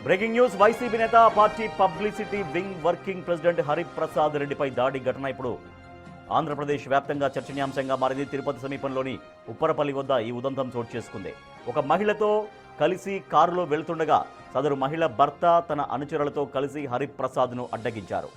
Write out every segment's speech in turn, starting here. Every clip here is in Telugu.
బ్రేకింగ్ న్యూస్ వైసీపీ నేత party publicity wing working president Hariprasad రెడ్డిపై దాడి ఘటన ఇప్పుడు ఆంధ్రప్రదేశ్ వ్యాప్తంగా చర్చనీయాంశంగా మారింది. తిరుపతి సమీపంలోని ఉప్పరపల్లి వద్ద ఈ ఉదంతం చోటు చేసుకుంది. ఒక మహిళతో కలిసి కారులో వెళ్తుండగా సదరు మహిళ భర్త తన అనుచరులతో కలిసి హరిప్రసాద్ను అడ్డగించారు.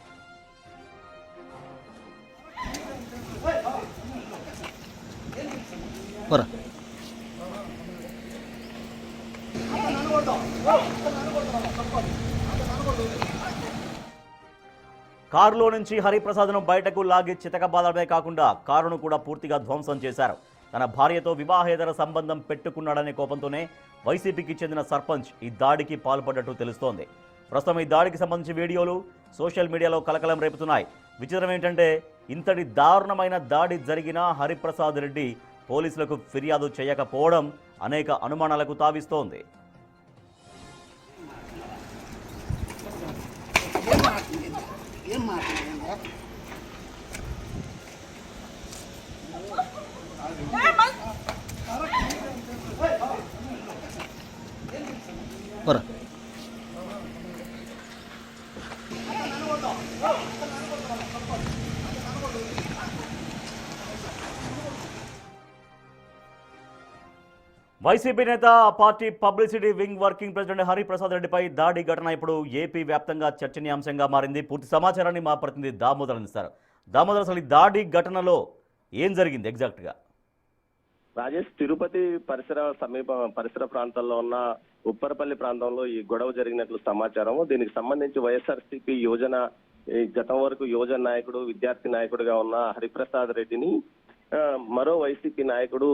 కారులో నుంచి హరిప్రసాద్ను బయటకు లాగి చితకబాదడమే కాకుండా కారును కూడా పూర్తిగా ధ్వంసం చేశారు. తన భార్యతో వివాహేతర సంబంధం పెట్టుకున్నాడనే కోపంతోనే వైసీపీకి చెందిన సర్పంచ్ ఈ దాడికి పాల్పడ్డట్టు తెలుస్తోంది. ప్రస్తుతం ఈ దాడికి సంబంధించి వీడియోలు సోషల్ మీడియాలో కలకలం రేపుతున్నాయి. విచిత్రం ఏంటంటే ఇంతటి దారుణమైన దాడి జరిగినా హరిప్రసాద్ రెడ్డి పోలీసులకు ఫిర్యాదు చేయకపోవడం అనేక అనుమానాలకు తావిస్తోంది. వైసీపీ నేత party publicity wing working president Hariprasad రెడ్డిపై దాడి ఘటన ఇప్పుడు ఏపీ వ్యాప్తంగా చర్చనీయాంశంగా మారింది. పూర్తి సమాచారాన్ని మా ప్రతినిధి దామోదర్ అందిస్తారు. దామోదర్, అసలు ఈ దాడి ఘటనలో ఏం జరిగింది ఎగ్జాక్ట్ గా? రాజేష్, తిరుపతి పరిసర ప్రాంతాల్లో ఉన్న ఉప్పరపల్లి ప్రాంతంలో ఈ గొడవ జరిగినట్లు సమాచారం. దీనికి సంబంధించి వైఎస్ఆర్సీపీ యువజన గతం వరకు యువజన నాయకుడు, విద్యార్థి నాయకుడిగా ఉన్న హరిప్రసాద్ రెడ్డిని మరో వైసీపీ నాయకుడు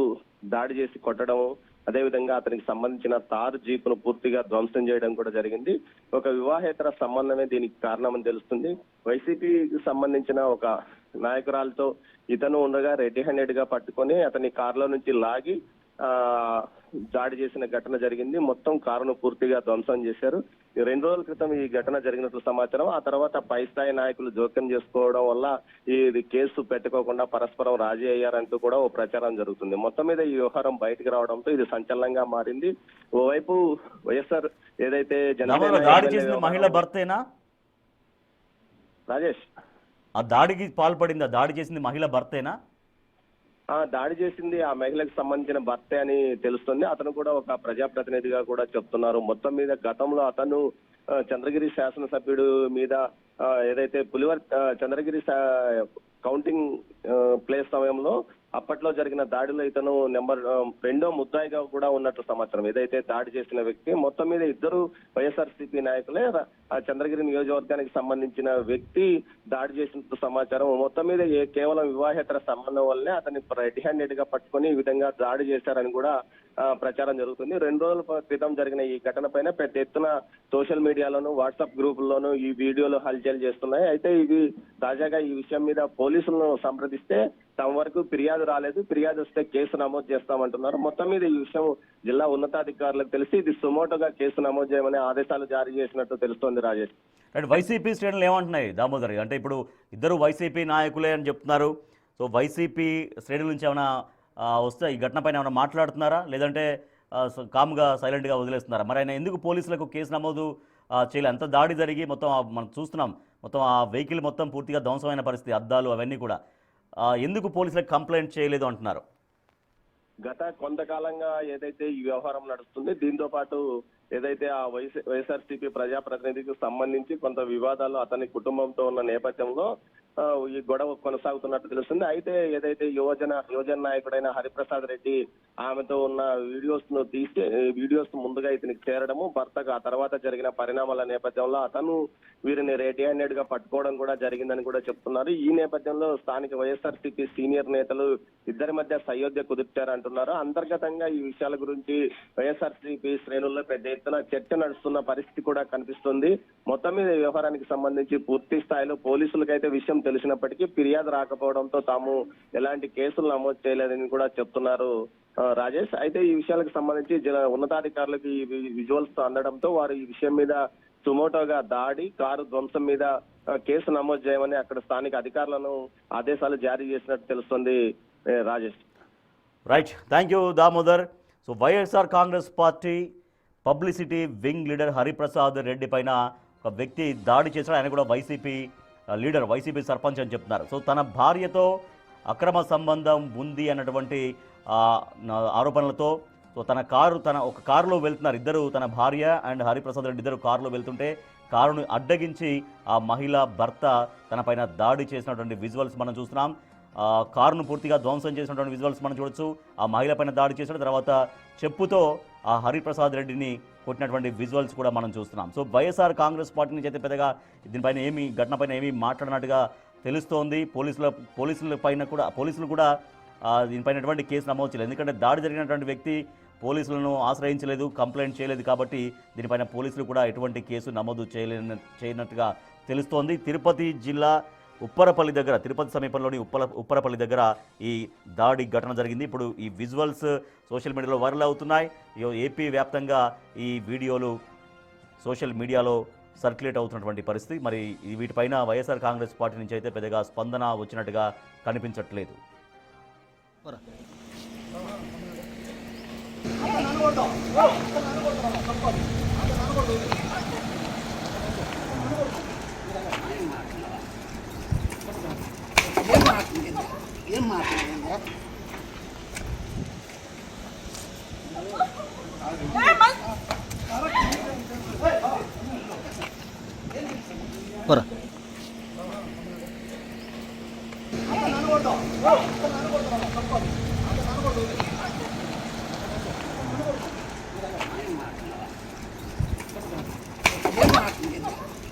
దాడి చేసి కొట్టడం, అదేవిధంగా అతనికి సంబంధించిన తారు జీపును పూర్తిగా ధ్వంసం చేయడం కూడా జరిగింది. ఒక వివాహేతర సంబంధమే దీనికి కారణమని తెలుస్తుంది. వైసీపీకి సంబంధించిన ఒక నాయకురాలతో ఇతను ఉండగా రెడ్ హ్యాండెడ్ గా పట్టుకొని అతని కారులో నుంచి లాగి దాడి చేసిన ఘటన జరిగింది. మొత్తం కారును పూర్తిగా ధ్వంసం చేశారు. 2 రోజుల క్రితం ఈ ఘటన జరిగినట్లు సమాచారం. ఆ తర్వాత పై స్థాయి నాయకులు జోక్యం చేసుకోవడం వల్ల ఈ కేసు పెట్టుకోకుండా పరస్పరం రాజీ అయ్యారంటూ కూడా ఓ ప్రచారం జరుగుతుంది. మొత్తం మీద ఈ వ్యవహారం బయటకు రావడంతో ఇది సంచలనంగా మారింది. ఓవైపు వైఎస్ఆర్ ఏదైతే దాడి చేసిన మహిళ భర్తేనా రాజేష్? ఆ దాడికి పాల్పడింది, దాడి చేసింది మహిళ భర్తేనా? దాడి చేసింది ఆ మహిళకు సంబంధించిన భర్తే అని తెలుస్తుంది. అతను కూడా ఒక ప్రజాప్రతినిధిగా కూడా చెప్తున్నారు. మొత్తం మీద గతంలో అతను చంద్రగిరి శాసనసభ్యుడు మీద ఏదైతే చంద్రగిరి కౌంటింగ్ ప్లేస్ సమయంలో అప్పట్లో జరిగిన దాడిలో ఇతను నెంబర్ 2వ ముద్దాయిగా కూడా ఉన్నట్లు సమాచారం. ఏదైతే దాడి చేసిన వ్యక్తి, మొత్తం మీద ఇద్దరు వైఎస్ఆర్సీపీ నాయకులే. చంద్రగిరి నియోజకవర్గానికి సంబంధించిన వ్యక్తి దాడి చేసినట్టు సమాచారం. మొత్తం మీద కేవలం వివాహేతర సంబంధం వల్లనే అతన్ని రెడ్ హ్యాండెడ్ గా పట్టుకొని ఈ విధంగా దాడి చేశారని కూడా ప్రచారం జరుగుతుంది. 2 రోజుల క్రితం జరిగిన ఈ ఘటన పైన పెద్ద ఎత్తున సోషల్ మీడియాలోను, వాట్సాప్ గ్రూపుల్లోనూ ఈ వీడియోలు హల్చల్ చేస్తున్నాయి. అయితే ఇది తాజాగా ఈ విషయం మీద పోలీసులను సంప్రదిస్తే తమ వరకు ఫిర్యాదు రాలేదు, ఫిర్యాదు వస్తే కేసు నమోదు చేస్తామంటున్నారు. మొత్తం మీద ఈ విషయం జిల్లా ఉన్నతాధికారులకు తెలిసి ఇది సుమోటోగా కేసు నమోదు చేయమని ఆదేశాలు జారీ చేసినట్టు తెలుస్తోంది రాజేష్. అండ్ వైసీపీ శ్రేణులు ఏమంటున్నాయి దామోదర్? అంటే ఇప్పుడు ఇద్దరు వైసీపీ నాయకులే అని చెప్తున్నారు. సో వైసీపీ శ్రేణుల నుంచి ఏమైనా వస్తే ఈ ఘటన పైన ఏమైనా మాట్లాడుతున్నారా, లేదంటే కామ్గా సైలెంట్గా వదిలేస్తున్నారా? మరి ఆయన ఎందుకు పోలీసులకు కేసు నమోదు చేయలేదు? అంత దాడి జరిగి మొత్తం మనం చూస్తున్నాం, మొత్తం ఆ వెహికల్ మొత్తం పూర్తిగా ధ్వంసమైన పరిస్థితి, అద్దాలు అవన్నీ కూడా. ఎందుకు పోలీసులకు కంప్లైంట్ చేయలేదు అంటున్నారు? గత కొంతకాలంగా ఏదైతే ఈ వ్యవహారం నడుస్తుంది, దీంతో పాటు ఏదైతే ఆ వైఎస్ఆర్సీపీ ప్రజాప్రతినిధికి సంబంధించి కొంత వివాదాలు అతని కుటుంబంతో ఉన్న నేపథ్యంలో ఈ గొడవ కొనసాగుతున్నట్టు తెలుస్తుంది. అయితే ఏదైతే యువజన నాయకుడైన హరిప్రసాద్ రెడ్డి ఆమెతో ఉన్న వీడియోస్ ముందుగా ఇతనికి చేరడము, భర్తగా ఆ తర్వాత జరిగిన పరిణామాల నేపథ్యంలో అతను వీరిని రెడ్ హ్యాండెడ్ గా పట్టుకోవడం కూడా జరిగిందని కూడా చెప్తున్నారు. ఈ నేపథ్యంలో స్థానిక వైఎస్ఆర్సీపీ సీనియర్ నేతలు ఇద్దరి మధ్య సయోధ్య కుదిర్చారంటున్నారు. అంతర్గతంగా ఈ విషయాల గురించి వైఎస్ఆర్సీపీ శ్రేణుల్లో పెద్ద ఎత్తున చర్చ నడుస్తున్న పరిస్థితి కూడా కనిపిస్తుంది. మొత్తం మీద వ్యవహారానికి సంబంధించి పూర్తి స్థాయిలో పోలీసులకైతే విషయం తెలిసినప్పటికీ ఫిర్యాదు రాకపోవడంతో తాము ఎలాంటి కేసులు నమోదు చేయలేదని కూడా చెప్తున్నారు రాజేష్. అయితే ఈ విషయాలకు సంబంధించి ఉన్నతాధికారులకు ఈ విజువల్స్ అందడంతో వారు ఈ విషయం మీద సుమోటోగా దాడి, కారు ధ్వంసం మీద కేసు నమోదు చేయమని అక్కడ స్థానిక అధికారులను ఆదేశాలు జారీ చేసినట్టు తెలుస్తుంది Rajesh. Right, thank you Damodar. So YSR Congress party publicity wing leader Hariprasad Reddy పైన ఒక వ్యక్తి దాడి చేశాడు. ఆయన కూడా వైసీపీ లీడర్, వైసీపీ సర్పంచ్ అని చెప్తున్నారు. సో తన భార్యతో అక్రమ సంబంధం ఉంది అన్నటువంటి ఆరోపణలతో సో తన ఒక కారులో వెళ్తున్నారు ఇద్దరు, తన భార్య అండ్ హరిప్రసాద్ రెడ్డి ఇద్దరు కారులో వెళ్తుంటే కారును అడ్డగించి ఆ మహిళ భర్త తన పైన దాడి చేసినటువంటి విజువల్స్ మనం చూస్తున్నాం. కారును పూర్తిగా ధ్వంసం చేసినటువంటి విజువల్స్ మనం చూడొచ్చు. ఆ మహిళ పైన దాడి చేసిన తర్వాత చెప్పుతో ఆ హరిప్రసాద్ రెడ్డిని కొట్టినటువంటి విజువల్స్ కూడా మనం చూస్తున్నాం. సో వైఎస్ఆర్ కాంగ్రెస్ పార్టీ నుంచి అయితే పెద్దగా దీనిపైన ఘటనపైన ఏమీ మాట్లాడినట్టుగా తెలుస్తోంది. పోలీసులు కూడా దీనిపైన ఎటువంటి కేసు నమోదు చేయలేదు. ఎందుకంటే దాడి జరిగినటువంటి వ్యక్తి పోలీసులను ఆశ్రయించలేదు, కంప్లైంట్ చేయలేదు. కాబట్టి దీనిపైన పోలీసులు కూడా ఎటువంటి కేసు నమోదు చేయనట్టుగా తెలుస్తోంది. తిరుపతి జిల్లా ఉప్పరపల్లి దగ్గర, తిరుపతి సమీపంలోని ఉప్పరపల్లి దగ్గర ఈ దాడి ఘటన జరిగింది. ఇప్పుడు ఈ విజువల్స్ సోషల్ మీడియాలో వైరల్ అవుతున్నాయి. ఏపీ వ్యాప్తంగా ఈ వీడియోలు సోషల్ మీడియాలో సర్క్యులేట్ అవుతున్నటువంటి పరిస్థితి. మరి వీటిపైన వైఎస్ఆర్ కాంగ్రెస్ పార్టీ నుంచి అయితే పెద్దగా స్పందన వచ్చినట్టుగా కనిపించట్లేదు. ఏం మాట్లాడిందా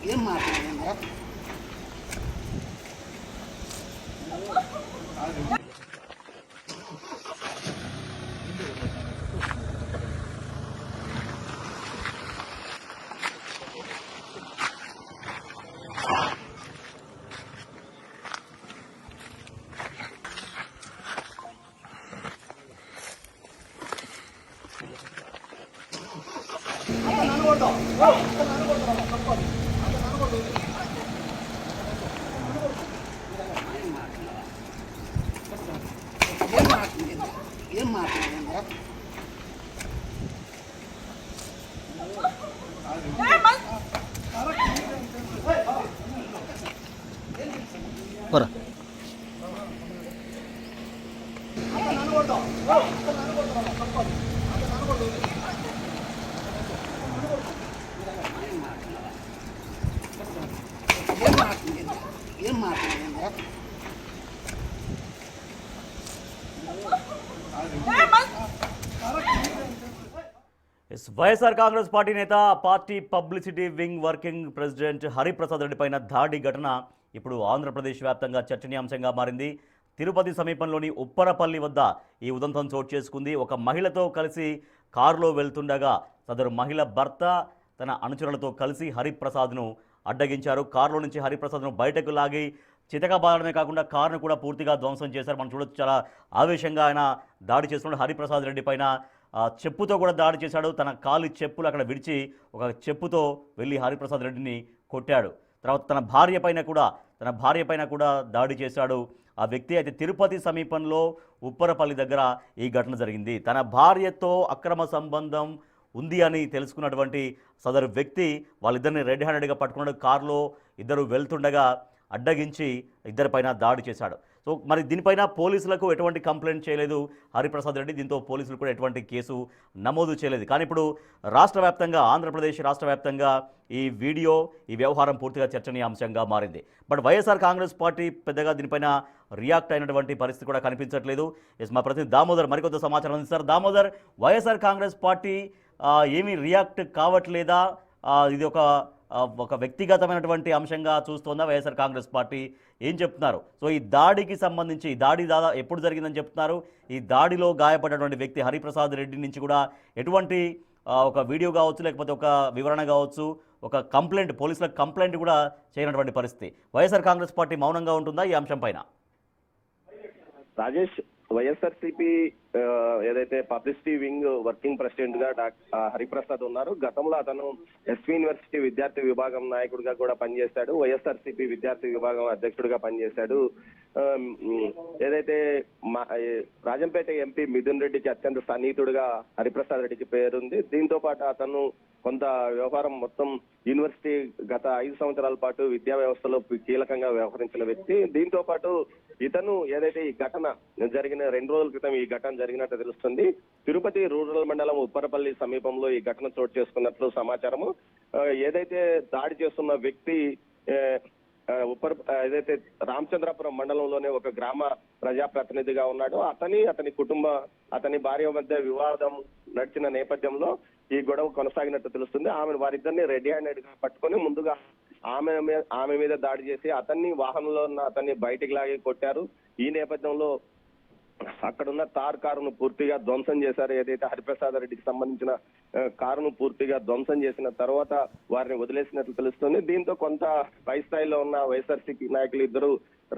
ఏం మాట్లాడిందా ఏం మాట్లాడిందా ఏం మాట్లాడిందా వైఎస్ఆర్ కాంగ్రెస్ పార్టీ నేత, party publicity wing working president Hariprasad Reddy పైన దాడి ఘటన ఇప్పుడు ఆంధ్రప్రదేశ్ వ్యాప్తంగా చర్చనీయాంశంగా మారింది. తిరుపతి సమీపంలోని ఉప్పరపల్లి వద్ద ఈ ఉదంతం చోటు చేసుకుంది. ఒక మహిళతో కలిసి కారులో వెళ్తుండగా సదరు మహిళ భర్త తన అనుచరులతో కలిసి హరిప్రసాద్ను అడ్డగించారు. కారులో నుంచి హరిప్రసాద్ను బయటకు లాగి చితకబాదడమే కాకుండా కారును కూడా పూర్తిగా ధ్వంసం చేశారు. మనం చూడొచ్చు, చాలా ఆవేశంగా ఆయన దాడి చేస్తున్నాడు. హరిప్రసాద్ రెడ్డి పైన చెప్పుతో కూడా దాడి చేశాడు. తన కాలు చెప్పులు అక్కడ విడిచి ఒక చెప్పుతో వెళ్ళి హరిప్రసాద్ రెడ్డిని కొట్టాడు. తర్వాత తన భార్య పైన కూడా దాడి చేశాడు ఆ వ్యక్తి. అయితే తిరుపతి సమీపంలో ఉప్పరపల్లి దగ్గర ఈ ఘటన జరిగింది. తన భార్యతో అక్రమ సంబంధం ఉంది అని తెలుసుకున్నటువంటి సదరు వ్యక్తి వాళ్ళిద్దరిని రెడ్ హ్యాండెడ్గా పట్టుకున్నాడు. కారులో ఇద్దరు వెళ్తుండగా అడ్డగించి ఇద్దరిపైన దాడి చేశాడు. సో మరి దీనిపైన పోలీసులకు ఎటువంటి కంప్లైంట్ చేయలేదు హరిప్రసాద్ రెడ్డి. దీంతో పోలీసులు కూడా ఎటువంటి కేసు నమోదు చేయలేదు. కానీ ఇప్పుడు ఆంధ్రప్రదేశ్ రాష్ట్ర వ్యాప్తంగా ఈ వ్యవహారం పూర్తిగా చర్చనీయాంశంగా మారింది. బట్ వైఎస్ఆర్ కాంగ్రెస్ పార్టీ పెద్దగా దీనిపైన రియాక్ట్ అయినటువంటి పరిస్థితి కూడా కనిపించట్లేదు. మా ప్రతినిధి దామోదర్ మరికొంత సమాచారం అందిస్తారు. దామోదర్, వైఎస్ఆర్ కాంగ్రెస్ పార్టీ ఏమీ రియాక్ట్ కావట్లేదా? ఇది ఒక వ్యక్తిగతమైనటువంటి అంశంగా చూస్తోందా వైఎస్ఆర్ కాంగ్రెస్ పార్టీ? ఏం చెప్తున్నారు? సో ఈ దాడికి సంబంధించి ఎప్పుడు జరిగిందని చెప్తున్నారు? ఈ దాడిలో గాయపడినటువంటి వ్యక్తి హరిప్రసాద్ రెడ్డి నుంచి కూడా ఎటువంటి ఒక వీడియో కావచ్చు, లేకపోతే ఒక వివరణ కావచ్చు, ఒక కంప్లైంట్, పోలీసులకు కంప్లైంట్ కూడా చేయనటువంటి పరిస్థితి. వైఎస్ఆర్ కాంగ్రెస్ పార్టీ మౌనంగా ఉంటుందా ఈ అంశం పైన? రాజేష్, వైఎస్ఆర్సీపీ ఏదైతే పబ్లిసిటీ వింగ్ వర్కింగ్ ప్రెసిడెంట్ గా హరిప్రసాద్ ఉన్నారు. గతంలో అతను ఎస్వి యూనివర్సిటీ విద్యార్థి విభాగం నాయకుడిగా కూడా పనిచేశాడు. వైఎస్ఆర్సీపీ విద్యార్థి విభాగం అధ్యక్షుడిగా పనిచేశాడు. ఏదైతే రాజంపేట ఎంపీ మిథున్ రెడ్డికి అత్యంత సన్నిహితుడిగా హరిప్రసాద్ రెడ్డికి పేరుంది. దీంతో పాటు అతను కొంత వ్యవహారం మొత్తం యూనివర్సిటీ గత 5 సంవత్సరాల పాటు విద్యా వ్యవస్థలో కీలకంగా వ్యవహరించిన వ్యక్తి. దీంతో పాటు ఇతను ఏదైతే ఈ ఘటన జరిగిన 2 రోజుల క్రితం ఈ ఘటన జరిగినట్టు తెలుస్తుంది. తిరుపతి రూరల్ మండలం ఉప్పరపల్లి సమీపంలో ఈ ఘటన చోటు చేసుకున్నట్లు సమాచారము. ఏదైతే దాడి చేస్తున్న వ్యక్తి ఏదైతే రామచంద్రాపురం మండలంలోనే ఒక గ్రామ ప్రజాప్రతినిధిగా ఉన్నాడు. అతని అతని భార్య మధ్య వివాదం నడిచిన నేపథ్యంలో ఈ గొడవ కొనసాగినట్టు తెలుస్తుంది. వారిద్దరిని రెడ్ హ్యాండెడ్ గా పట్టుకొని ముందుగా ఆమె మీద దాడి చేసి వాహనంలో ఉన్న అతన్ని బయటికి లాగి కొట్టారు. ఈ నేపథ్యంలో అక్కడున్న తార్ కారును పూర్తిగా ధ్వంసం చేశారు. ఏదైతే హరిప్రసాద్ రెడ్డికి సంబంధించిన కారును పూర్తిగా ధ్వంసం చేసిన తర్వాత వారిని వదిలేసినట్లు తెలుస్తుంది. దీంతో కొంత పై స్థాయిలో ఉన్న వైఎస్ఆర్సీపీ నాయకులు ఇద్దరు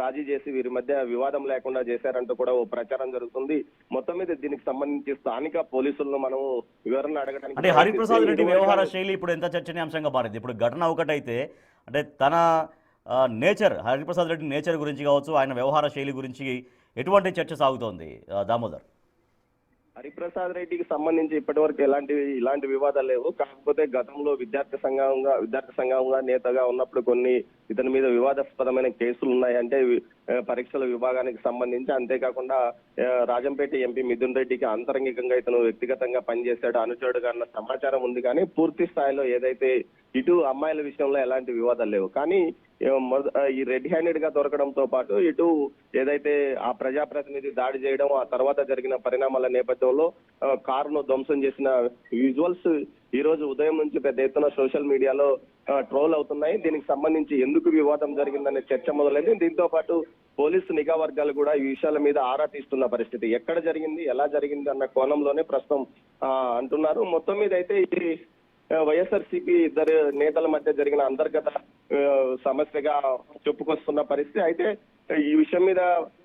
రాజీ చేసి వీరి మధ్య వివాదం లేకుండా చేశారంటూ కూడా ఓ ప్రచారం జరుగుతుంది. మొత్తం మీద దీనికి సంబంధించి స్థానిక పోలీసులను మనం వివరణ అడగడానికి అంటే హరిప్రసాద్ రెడ్డి వ్యవహార శైలి ఇప్పుడు ఎంత చర్చనీయాంశంగా మారింది. ఇప్పుడు ఘటన ఒకటైతే అంటే తన నేచర్, హరిప్రసాద్ రెడ్డి నేచర్ గురించి కావచ్చు, ఆయన వ్యవహార శైలి గురించి ఎటువంటి చర్చ సాగుతోంది దామోదర్? హరిప్రసాద్ రెడ్డికి సంబంధించి ఇప్పటి వరకు ఇలాంటి వివాదాలు లేవు. కాకపోతే గతంలో విద్యార్థి సంఘంగా నేతగా ఉన్నప్పుడు కొన్ని ఇతని మీద వివాదాస్పదమైన కేసులు ఉన్నాయి. అంటే పరీక్షల విభాగానికి సంబంధించి. అంతేకాకుండా రాజంపేట ఎంపీ మిథున్ రెడ్డికి అంతరంగికంగా ఇతను వ్యక్తిగతంగా పనిచేశాడు, అనుచరుడుగా అన్న సమాచారం ఉంది. కానీ పూర్తి స్థాయిలో ఏదైతే ఇటు అమ్మాయిల విషయంలో ఎలాంటి వివాదాలు లేవు. కానీ ఈ రెడ్ హ్యాండెడ్ గా దొరకడంతో పాటు ఇటు ఏదైతే ఆ ప్రజాప్రతినిధి దాడి చేయడం, ఆ తర్వాత జరిగిన పరిణామాల నేపథ్యంలో కారును ధ్వంసం చేసిన విజువల్స్ ఈ రోజు ఉదయం నుంచి పెద్ద ఎత్తున సోషల్ మీడియాలో ట్రోల్ అవుతున్నాయి. దీనికి సంబంధించి ఎందుకు వివాదం జరిగిందనే చర్చ మొదలైంది. దీంతో పాటు పోలీసు నిఘా వర్గాలు కూడా ఈ విషయాల మీద ఆరా తీస్తున్న పరిస్థితి. ఎక్కడ జరిగింది, ఎలా జరిగింది అన్న కోణంలోనే ప్రస్తుతం అంటున్నారు. మొత్తం మీద అయితే ఇది వైఎస్ఆర్సీపీ ఇద్దరు నేతల మధ్య జరిగిన అంతర్గత సమస్యగా చెప్పుకొస్తున్న పరిస్థితి. అయితే ఈ విషయం మీద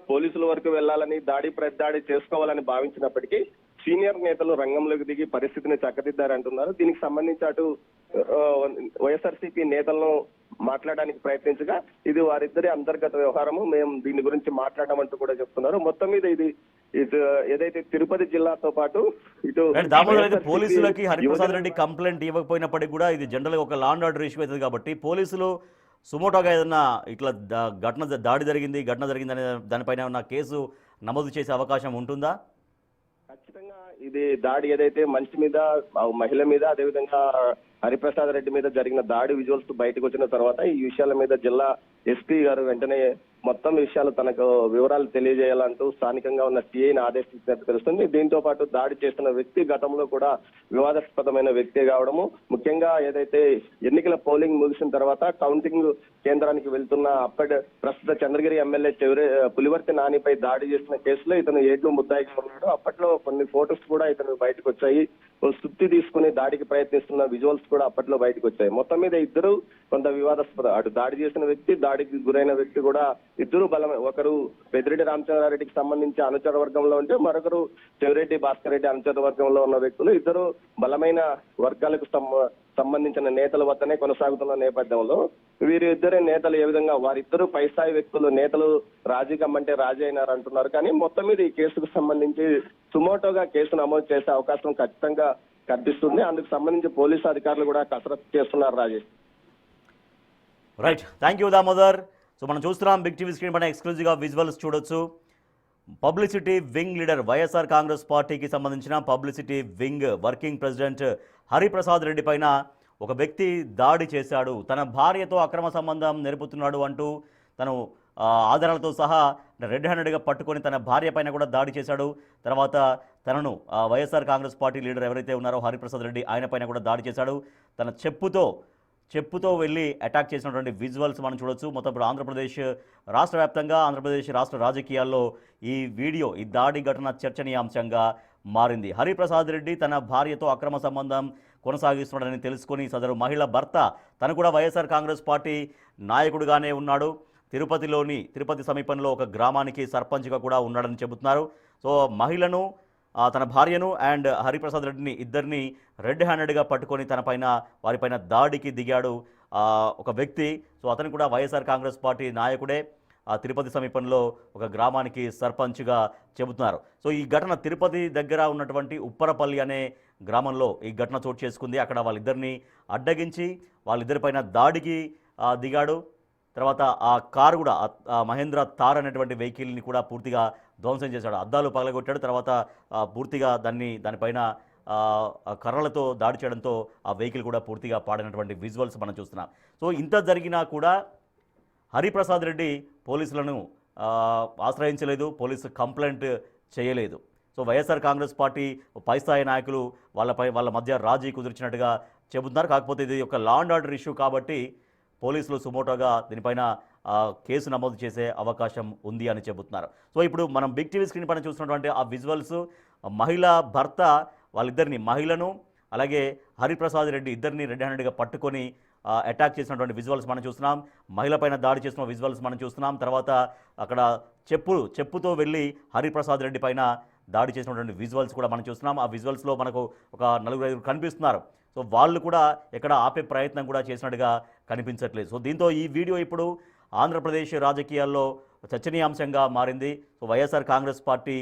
పోలీసుల వరకు వెళ్లాలని, ప్రతిదాడి చేసుకోవాలని భావించినప్పటికీ సీనియర్ నేతలు రంగంలోకి దిగి పరిస్థితిని చక్కదిద్దారంటున్నారు. దీనికి సంబంధించి అటు వైఎస్ఆర్సీపీ నేతలను మాట్లాడడానికి ప్రయత్నించగా ఇది వారిద్దరి అంతర్గత వ్యవహారము, మేము దీని గురించి మాట్లాడమంటూ కూడా చెప్తున్నారు. మొత్తం మీద ఇది ఏదైతే తిరుపతి జిల్లాతో పాటు ఇటు పోలీసులకి హరిప్రసాద్ రెడ్డి కంప్లైంట్ ఇవ్వకపోయినప్పటికీ కూడా ఇది జనరల్ గా ఒక లా అండ్ ఆర్డర్ ఇష్యూ అవుతుంది కాబట్టి పోలీసులు సుమోటోగా ఏదన్నా ఇట్లా దాడి జరిగింది అనే దానిపైన ఉన్న కేసు నమోదు చేసే అవకాశం ఉంటుందా? ఖచ్చితంగా ఇది దాడి ఏదైతే మనిషి మీద, మహిళ మీద, అదేవిధంగా హరిప్రసాద్ రెడ్డి మీద జరిగిన దాడి విజువల్స్ బయటకు వచ్చిన తర్వాత ఈ విషయాల మీద జిల్లా ఎస్పీ గారు వెంటనే మొత్తం విషయాలు తనకు వివరాలు తెలియజేయాలంటూ స్థానికంగా ఉన్న సిఐని ఆదేశించినట్టు తెలుస్తుంది. దీంతో పాటు దాడి చేస్తున్న వ్యక్తి గతంలో కూడా వివాదాస్పదమైన వ్యక్తి కావడము, ముఖ్యంగా ఏదైతే ఎన్నికల పోలింగ్ ముగిసిన తర్వాత కౌంటింగ్ కేంద్రానికి వెళ్తున్న ప్రస్తుత చంద్రగిరి ఎమ్మెల్యే పులివర్తి నానిపై దాడి చేసిన కేసులో ఇతను ఏటు ముద్దాయిగా ఉన్నాడు. అప్పట్లో కొన్ని ఫోటోస్ కూడా ఇతను బయటకు వచ్చాయి. సుత్తి తీసుకుని దాడికి ప్రయత్నిస్తున్న విజువల్స్ కూడా అప్పట్లో బయటకు వచ్చాయి. మొత్తం మీద ఇద్దరు కొంత వివాదాస్పద, అటు దాడి చేసిన వ్యక్తి, దాడికి గురైన వ్యక్తి కూడా ఇద్దరు ఒకరు పెద్దిరెడ్డి రామచంద్రారెడ్డికి సంబంధించి అనుచర వర్గంలో ఉంటే మరొకరు చెవిరెడ్డి భాస్కర్ రెడ్డి అనుచర వర్గంలో ఉన్న వ్యక్తులు. ఇద్దరు బలమైన వర్గాలకు సంబంధించిన నేతల వద్దనే కొనసాగుతున్న నేపథ్యంలో వీరిద్దరే నేతలు ఏ విధంగా వారిద్దరూ పై స్థాయి వ్యక్తులు నేతలు రాజీ కమ్మంటే రాజీ అయినారు అంటున్నారు. కానీ మొత్తం మీద ఈ కేసుకు సంబంధించి సుమోటోగా కేసు నమోదు చేసే అవకాశం ఖచ్చితంగా కనిపిస్తుంది. అందుకు సంబంధించి పోలీసు అధికారులు కూడా కసరత్తు చేస్తున్నారు. Rajesh, right, thank you Damodar. So మనం చూస్తున్నాం బిగ్ టీవీ స్క్రీన్ పైన ఎక్స్క్లూజివ్గా విజువల్స్ చూడొచ్చు. Publicity wing leader, YSR Congress పార్టీకి సంబంధించిన publicity wing working president Hariprasad Reddy పైన ఒక వ్యక్తి దాడి చేశాడు, తన భార్యతో అక్రమ సంబంధం నెరుపుతున్నాడు అంటూ తను ఆధారాలతో సహా రెడ్ హ్యాండెడ్గా పట్టుకొని తన భార్య పైన కూడా దాడి చేశాడు. తర్వాత తనను వైఎస్ఆర్ కాంగ్రెస్ పార్టీ లీడర్ ఎవరైతే ఉన్నారో హరిప్రసాద్ రెడ్డి, ఆయన పైన కూడా దాడి చేశాడు. తన చెప్పుతో వెళ్ళి అటాక్ చేసినటువంటి విజువల్స్ మనం చూడొచ్చు. మొత్తం ఇప్పుడు ఆంధ్రప్రదేశ్ రాష్ట్ర వ్యాప్తంగా, ఆంధ్రప్రదేశ్ రాష్ట్ర రాజకీయాల్లో ఈ దాడి ఘటన చర్చనీయాంశంగా మారింది. హరిప్రసాద్ రెడ్డి తన భార్యతో అక్రమ సంబంధం కొనసాగిస్తున్నాడని తెలుసుకొని సదరు మహిళ భర్త తను కూడా వైఎస్ఆర్ కాంగ్రెస్ పార్టీ నాయకుడిగానే ఉన్నాడు. తిరుపతి సమీపంలో ఒక గ్రామానికి సర్పంచ్గా కూడా ఉన్నాడని చెబుతున్నారు. సో మహిళను, తన భార్యను అండ్ హరిప్రసాద్ రెడ్డిని ఇద్దరిని రెడ్ హ్యాండెడ్గా పట్టుకొని వారిపైన దాడికి దిగాడు ఒక వ్యక్తి. సో అతను కూడా వైఎస్ఆర్ కాంగ్రెస్ పార్టీ నాయకుడే. ఆ తిరుపతి సమీపంలో ఒక గ్రామానికి సర్పంచ్గా చెబుతున్నారు. సో ఈ ఘటన తిరుపతి దగ్గర ఉన్నటువంటి ఉప్పరపల్లి అనే గ్రామంలో ఈ ఘటన చోటు చేసుకుంది. అక్కడ వాళ్ళిద్దరిని అడ్డగించి వాళ్ళిద్దరిపైన దాడికి దిగాడు. తర్వాత ఆ కారు కూడా మహేంద్ర తార్ అనేటువంటి వెహికల్ని కూడా పూర్తిగా ధ్వంసం చేశాడు. అద్దాలు పగలగొట్టాడు. తర్వాత పూర్తిగా దానిపైన కర్రలతో దాడి చేయడంతో ఆ వెహికల్ కూడా పూర్తిగా పాడినటువంటి విజువల్స్ మనం చూస్తున్నాం. సో ఇంత జరిగినా కూడా హరిప్రసాద్ రెడ్డి పోలీసులను ఆశ్రయించలేదు, పోలీసు కంప్లైంట్ చేయలేదు. సో వైఎస్ఆర్ కాంగ్రెస్ పార్టీ పై స్థాయి నాయకులు వాళ్ళ మధ్య రాజీ కుదిర్చినట్టుగా చెబుతున్నారు. కాకపోతే ఇది ఒక లా అండ్ ఆర్డర్ ఇష్యూ కాబట్టి పోలీసులు సుమోటోగా దీనిపైన కేసు నమోదు చేసే అవకాశం ఉంది అని చెబుతున్నారు. సో ఇప్పుడు మనం బిగ్ టీవీ స్క్రీన్ పైన చూస్తున్నటువంటి ఆ విజువల్స్ మహిళ భర్త వాళ్ళిద్దరిని, మహిళను అలాగే హరిప్రసాద్ రెడ్డి ఇద్దరిని రెడ్ హ్యాండెడ్గా పట్టుకొని అటాక్ చేసినటువంటి విజువల్స్ మనం చూస్తున్నాం. మహిళ పైన దాడి చేసిన విజువల్స్ మనం చూస్తున్నాం. తర్వాత అక్కడ చెప్పుతో వెళ్ళి హరిప్రసాద్ రెడ్డి పైన దాడి చేసినటువంటి విజువల్స్ కూడా మనం చూస్తున్నాం. ఆ విజువల్స్లో మనకు ఒక 4-5 కనిపిస్తున్నారు. సో వాళ్ళు కూడా ఎక్కడ ఆపే ప్రయత్నం కూడా చేసినట్టుగా కనిపించట్లేదు. సో దీంతో ఈ వీడియో ఇప్పుడు ఆంధ్రప్రదేశ్ రాజకీయాల్లో చర్చనీయాంశంగా మారింది. సో వైఎస్ఆర్ కాంగ్రెస్ పార్టీ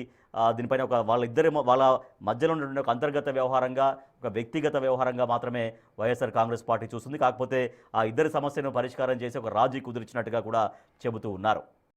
దీనిపైన వాళ్ళ మధ్యలో ఉన్నటువంటి ఒక అంతర్గత వ్యవహారంగా, ఒక వ్యక్తిగత వ్యవహారంగా మాత్రమే వైఎస్ఆర్ కాంగ్రెస్ పార్టీ చూస్తుంది. కాకపోతే ఆ ఇద్దరి సమస్యను పరిష్కారం చేసి ఒక రాజీ కుదిర్చినట్టుగా కూడా చెబుతూ ఉన్నారు.